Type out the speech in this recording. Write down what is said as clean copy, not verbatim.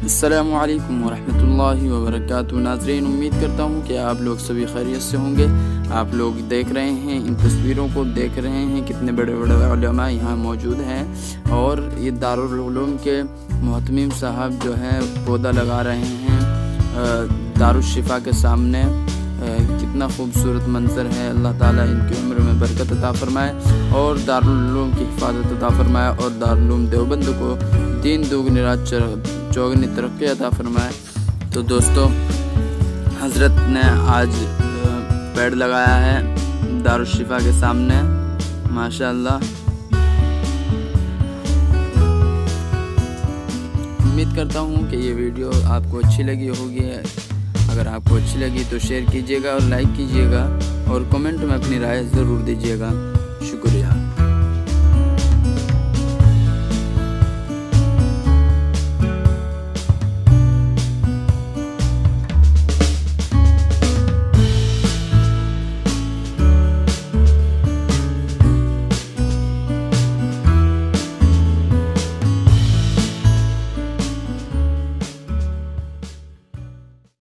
अस्सलामु अलैकुम वरहमतुल्लाहि वबरकातुहू। नाज़रीन, उम्मीद करता हूँ कि आप लोग सभी खैरियत से होंगे। आप लोग देख रहे हैं, इन तस्वीरों को देख रहे हैं, कितने बड़े बड़े उलमा यहाँ मौजूद हैं। और ये दारुल उलूम के मुहतमिम साहब जो हैं पौधा लगा रहे हैं दारुश शिफा के सामने। कितना खूबसूरत मंजर है। अल्लाह ताला इनकी उम्र में बरकत अता फरमाए और दारुल उलूम की हिफाजत अता फरमाए और दारुल उलूम देवबंद को दीन दुगनी रात चौगनी तरक्की अता फरमाए। तो दोस्तों, हज़रत ने आज पेड़ लगाया है दारुल शिफा के सामने, माशाअल्लाह। उम्मीद करता हूँ कि ये वीडियो आपको अच्छी लगी होगी। अगर आपको अच्छी लगी तो शेयर कीजिएगा और लाइक कीजिएगा और कमेंट में अपनी राय ज़रूर दीजिएगा। शुक्रिया।